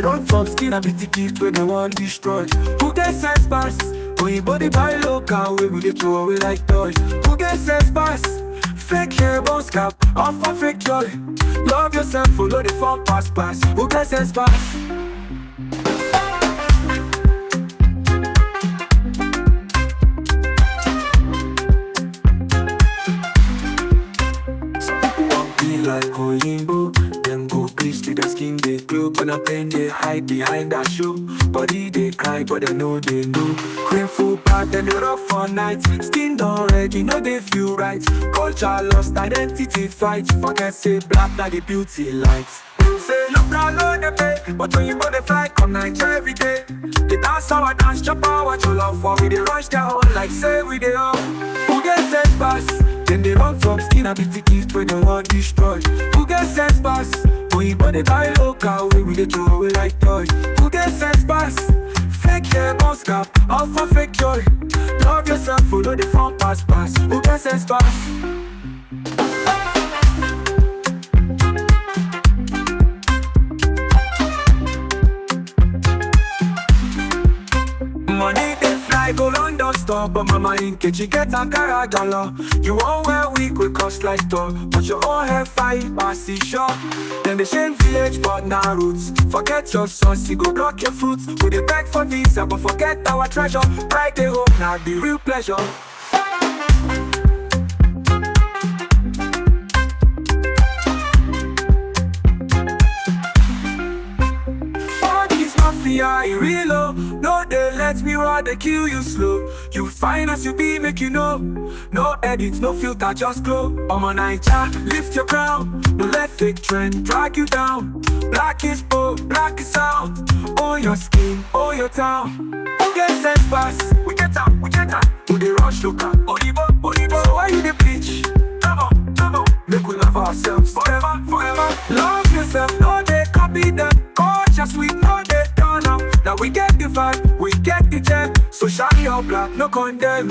they run from skin and beauty gift when they want destroy. Who get sense pass? Oyinbo they buy local, we dey throw away like toy. Who get sense pass? Fake hair, bone scalp, all for fake joy. Love yourself, follow the fun pass. Who get sense pass? Like Oyinbo, them go bleach till the skin they glow. Gonna pain they hide behind that show. Body they cry but they know they know. Cream full part then they rough for night. Skin done red, you know they feel right. Culture lost, identity fight. Forget say black na the beauty light. Say look brown low they pay, but when you they fly come Naija every day. They dance our dance, chop our jollof for we they rush their own like say we they up. Who get sense pass? Then they run from skin and beauty gift when they want destroy. Who get sense pass? Oyinbo they buy local, we dey throw away like toy. Who get sense pass? Fake hair, bone scalp, all for fake joy. Love yourself, follow the fun pass. Who get sense pass? Money they fly, go London store, but mama in Kechi get Ankara dollar. You won't wear wig with cost like door, but your own hair fine, passy shop. Then they shame village, but now roots. Forget your sauce, you go block your fruits. We dey beg for visa, but forget our treasure. Pride they hope, now the real pleasure. Mafia, you real low. No, they let me ride, they kill you slow. You fine as you be, make you know. No edits, no filter, just glow. I'm on Naija, lift your crown. No let fake trend drag you down. Black is bold, black is sound. Oh your skin, oh your town. Who get sense pass? We get up, we get up. Who they rush local? Oyinbo. So why you the bleach? Come on. Make we love ourselves forever. Love yourself, no they copy them. Gorgeous, we know they turn up. Now we get the vibe, we get the gem. So shine your black, no condemn.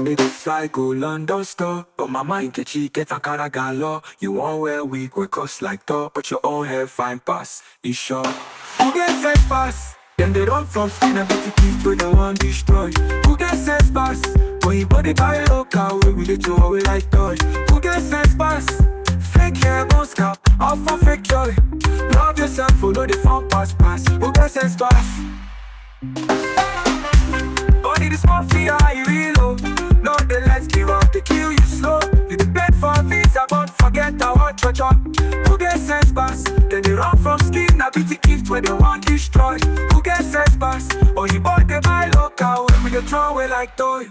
They dey fly go London store, but mama in Kechi get Ankara galore. You won't wear wig with cost like top, but your own hair fine pass, it's sure. Who get sense pass? Then they run from skin and beauty gift when they want destroy. Who get sense pass? Oyinbo they buy local, we dey throw away like toy. Who get sense pass? Fake hair, bone scalp, all for fake joy. Love yourself, follow the fun pass. Who get sense pass? Body this mafia, you real low. No, they let's give up, they kill you slow. You depend for a visa, but forget our treasure. Who get sense pass? Then they run from skin, now beauty gift where they want destroy. Who get sense pass? Oyinbo they buy local, we dey throw away like toy.